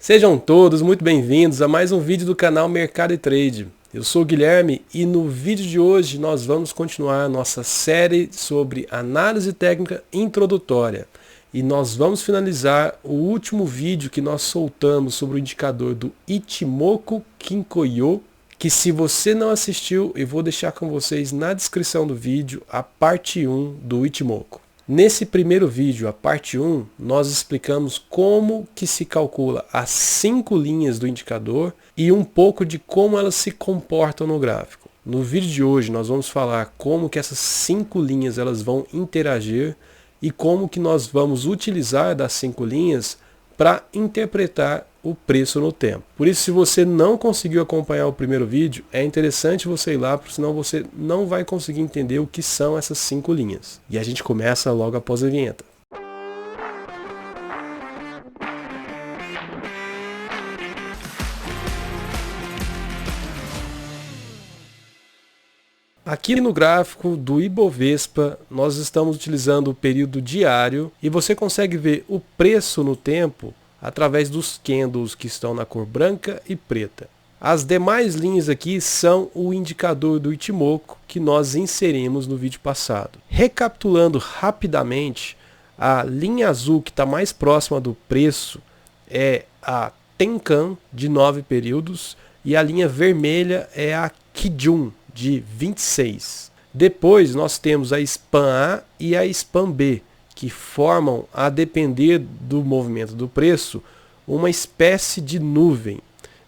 Sejam todos muito bem-vindos a mais um vídeo do canal Mercado e Trade. Eu sou o Guilherme e no vídeo de hoje nós vamos continuar nossa série sobre análise técnica introdutória. E nós vamos finalizar o último vídeo que nós soltamos sobre o indicador do Ichimoku Kinko-yo, que se você não assistiu, eu vou deixar com vocês na descrição do vídeo a parte 1 do Ichimoku. Nesse primeiro vídeo, a parte 1, nós explicamos como que se calcula as 5 linhas do indicador e um pouco de como elas se comportam no gráfico. No vídeo de hoje nós vamos falar como que essas 5 linhas elas vão interagir e como que nós vamos utilizar das 5 linhas para interpretar o preço no tempo. Por isso, se você não conseguiu acompanhar o primeiro vídeo, é interessante você ir lá, porque senão você não vai conseguir entender o que são essas 5 linhas. E a gente começa logo após a vinheta. Aqui no gráfico do Ibovespa, nós estamos utilizando o período diário e você consegue ver o preço no tempo através dos candles que estão na cor branca e preta. As demais linhas aqui são o indicador do Ichimoku que nós inserimos no vídeo passado. Recapitulando rapidamente, a linha azul que está mais próxima do preço é a Tenkan de 9 períodos e a linha vermelha é a Kijun de 26. Depois nós temos a SPAN A e a SPAN B, que formam, a depender do movimento do preço, uma espécie de nuvem.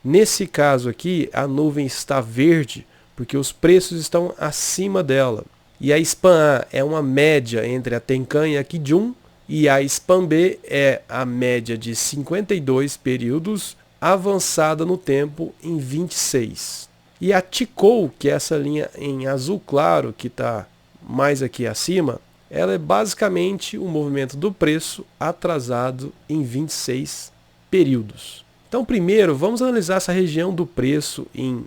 Nesse caso aqui, a nuvem está verde, porque os preços estão acima dela. E a SPAN A é uma média entre a Tenkan e a Kijun, e a SPAN B é a média de 52 períodos, avançada no tempo em 26. E a Chikou, que é essa linha em azul claro, que está mais aqui acima, ela é basicamente o movimento do preço atrasado em 26 períodos. Então, primeiro, vamos analisar essa região do preço em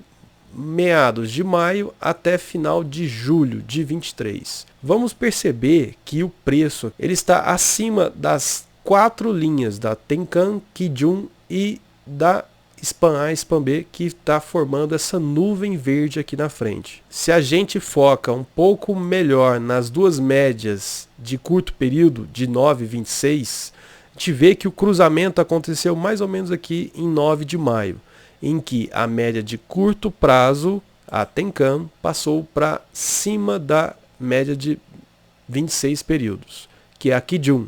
meados de maio até final de julho de 23. Vamos perceber que o preço ele está acima das 4 linhas da Tenkan, Kijun e da SPAN A e SPAN B, que está formando essa nuvem verde aqui na frente. Se a gente foca um pouco melhor nas duas médias de curto período, de 9 e 26, a gente vê que o cruzamento aconteceu mais ou menos aqui em 9 de maio, em que a média de curto prazo, a Tenkan, passou para cima da média de 26 períodos, que é a Kijun.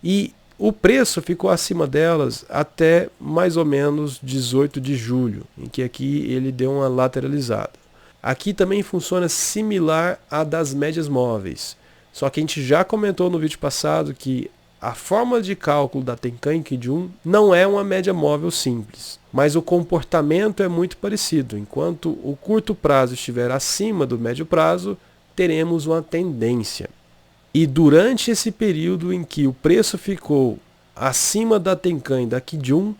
E o preço ficou acima delas até mais ou menos 18 de julho, em que aqui ele deu uma lateralizada. Aqui também funciona similar à das médias móveis, só que a gente já comentou no vídeo passado que a forma de cálculo da Tenkan e Kijun não é uma média móvel simples, mas o comportamento é muito parecido. Enquanto o curto prazo estiver acima do médio prazo, teremos uma tendência. E durante esse período em que o preço ficou acima da Tenkan e da Kijun,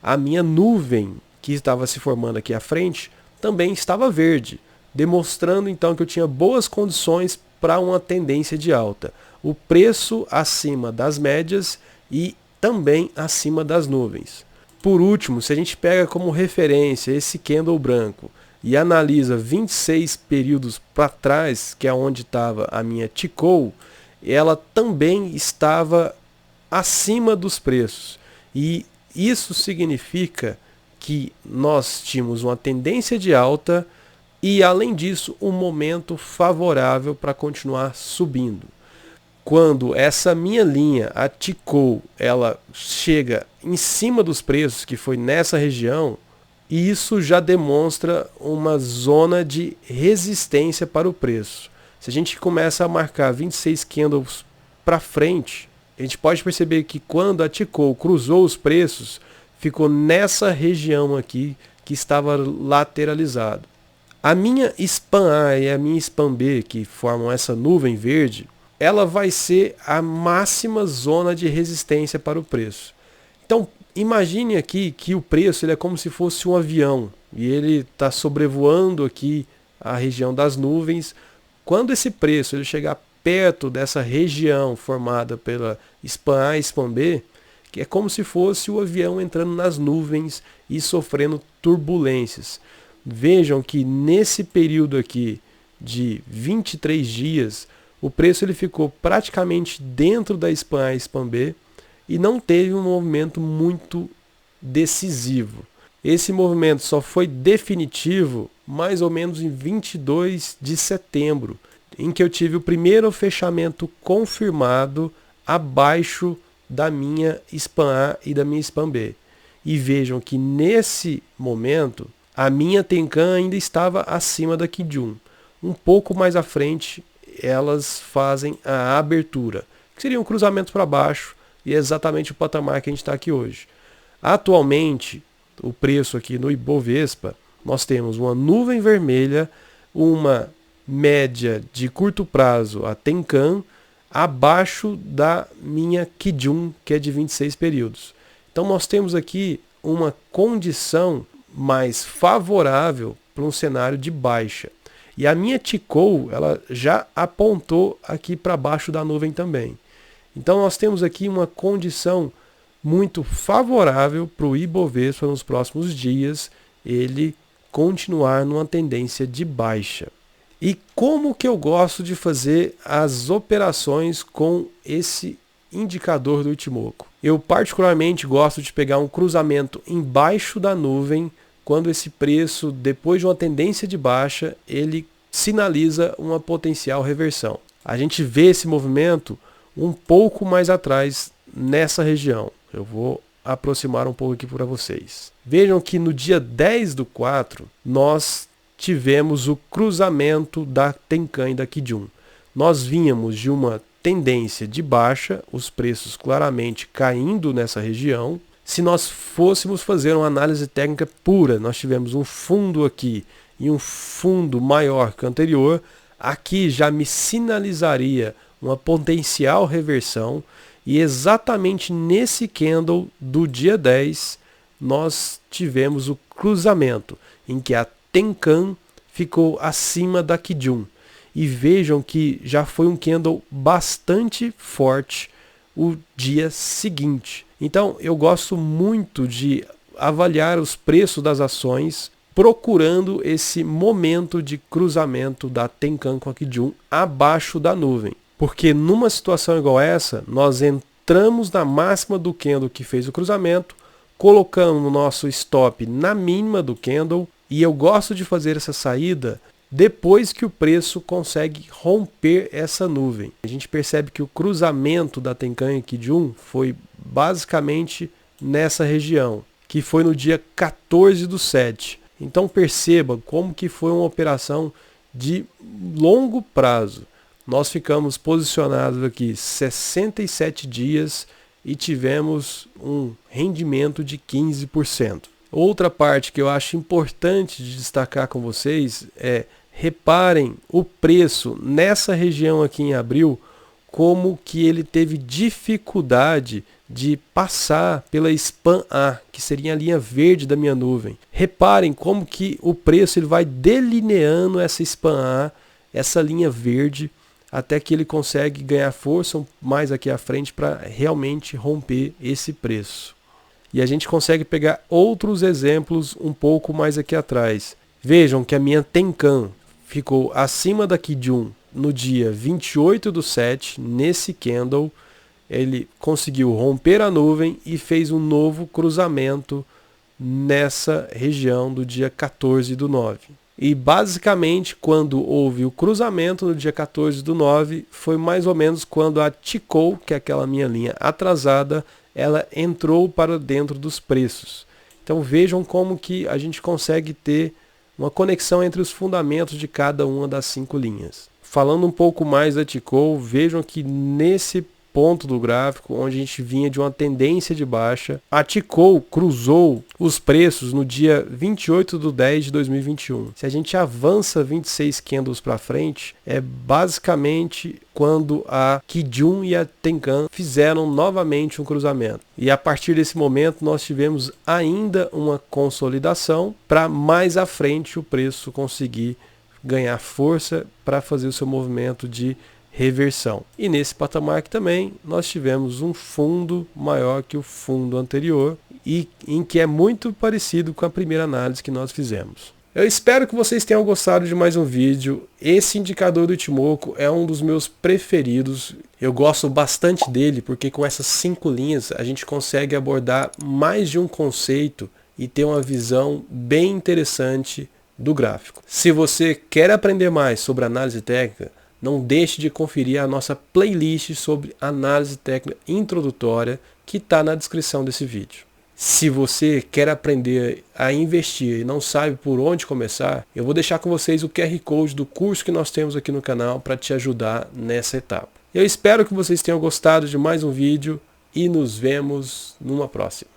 a minha nuvem que estava se formando aqui à frente também estava verde, demonstrando então que eu tinha boas condições para uma tendência de alta. O preço acima das médias e também acima das nuvens. Por último, se a gente pega como referência esse candle branco e analisa 26 períodos para trás, que é onde estava a minha Chikou, ela também estava acima dos preços. E isso significa que nós tínhamos uma tendência de alta e, além disso, um momento favorável para continuar subindo. Quando essa minha linha, a Chikou, ela chega em cima dos preços, que foi nessa região, isso já demonstra uma zona de resistência para o preço. Se a gente começa a marcar 26 candles para frente, a gente pode perceber que quando a Chikou cruzou os preços, ficou nessa região aqui que estava lateralizado. A minha SPAN A e a minha SPAN B, que formam essa nuvem verde, ela vai ser a máxima zona de resistência para o preço. Então, imagine aqui que o preço ele é como se fosse um avião e ele está sobrevoando aqui a região das nuvens. Quando esse preço ele chegar perto dessa região formada pela SPAN A e SPAN B, que é como se fosse o avião entrando nas nuvens e sofrendo turbulências. Vejam que nesse período aqui de 23 dias, o preço ele ficou praticamente dentro da SPAN A e SPAN B e não teve um movimento muito decisivo. Esse movimento só foi definitivo mais ou menos em 22 de setembro, em que eu tive o primeiro fechamento confirmado abaixo da minha SPAN A e da minha SPAN B. E vejam que nesse momento a minha Tenkan ainda estava acima da Kijun. Um pouco mais à frente elas fazem a abertura, que seria um cruzamento para baixo, e é exatamente o patamar que a gente está aqui hoje. Atualmente, o preço aqui no Ibovespa, nós temos uma nuvem vermelha, uma média de curto prazo, a Tenkan, abaixo da minha Kijun, que é de 26 períodos. Então nós temos aqui uma condição mais favorável para um cenário de baixa. E a minha Chikou, ela já apontou aqui para baixo da nuvem também. Então nós temos aqui uma condição muito favorável para o Ibovespa nos próximos dias, ele continuar numa tendência de baixa. E como que eu gosto de fazer as operações com esse indicador do Ichimoku? Eu particularmente gosto de pegar um cruzamento embaixo da nuvem, quando esse preço, depois de uma tendência de baixa, ele sinaliza uma potencial reversão. A gente vê esse movimento um pouco mais atrás nessa região. Eu vou aproximar um pouco aqui para vocês. Vejam que no dia 10/4, nós tivemos o cruzamento da Tenkan e da Kijun. Nós vínhamos de uma tendência de baixa, os preços claramente caindo nessa região. Se nós fôssemos fazer uma análise técnica pura, nós tivemos um fundo aqui e um fundo maior que o anterior, aqui já me sinalizaria uma potencial reversão, e exatamente nesse candle do dia 10, nós tivemos o cruzamento, em que a Tenkan ficou acima da Kijun. E vejam que já foi um candle bastante forte o dia seguinte. Então eu gosto muito de avaliar os preços das ações procurando esse momento de cruzamento da Tenkan com a Kijun abaixo da nuvem. Porque numa situação igual essa, nós entramos na máxima do candle que fez o cruzamento, colocamos o nosso stop na mínima do candle, e eu gosto de fazer essa saída depois que o preço consegue romper essa nuvem. A gente percebe que o cruzamento da Tenkan e Kijun foi basicamente nessa região, que foi no dia 14/7. Então perceba como que foi uma operação de longo prazo. Nós ficamos posicionados aqui 67 dias e tivemos um rendimento de 15%. Outra parte que eu acho importante de destacar com vocês é: reparem o preço nessa região aqui em abril, como que ele teve dificuldade de passar pela SPAN A, que seria a linha verde da minha nuvem. Reparem como que o preço ele vai delineando essa SPAN A, essa linha verde, até que ele consegue ganhar força mais aqui à frente para realmente romper esse preço. E a gente consegue pegar outros exemplos um pouco mais aqui atrás. Vejam que a minha Tenkan ficou acima da Kijun no dia 28/7, nesse candle. Ele conseguiu romper a nuvem e fez um novo cruzamento nessa região do dia 14/9. E basicamente quando houve o cruzamento no dia 14/9, foi mais ou menos quando a Chikou, que é aquela minha linha atrasada, ela entrou para dentro dos preços. Então vejam como que a gente consegue ter uma conexão entre os fundamentos de cada uma das 5 linhas. Falando um pouco mais da Chikou, vejam que nesse ponto do gráfico, onde a gente vinha de uma tendência de baixa, a Chikou cruzou os preços no dia 28/10/2021. Se a gente avança 26 candles para frente, é basicamente quando a Kijun e a Tenkan fizeram novamente um cruzamento. E a partir desse momento nós tivemos ainda uma consolidação para mais à frente o preço conseguir ganhar força para fazer o seu movimento de reversão. E nesse patamar aqui também nós tivemos um fundo maior que o fundo anterior e em que é muito parecido com a primeira análise que nós fizemos. Eu espero que vocês tenham gostado de mais um vídeo. Esse indicador do Ichimoku é um dos meus preferidos. Eu gosto bastante dele porque com essas 5 linhas a gente consegue abordar mais de um conceito e ter uma visão bem interessante do gráfico. Se você quer aprender mais sobre análise técnica, não deixe de conferir a nossa playlist sobre análise técnica introdutória que está na descrição desse vídeo. Se você quer aprender a investir e não sabe por onde começar, eu vou deixar com vocês o QR Code do curso que nós temos aqui no canal para te ajudar nessa etapa. Eu espero que vocês tenham gostado de mais um vídeo e nos vemos numa próxima.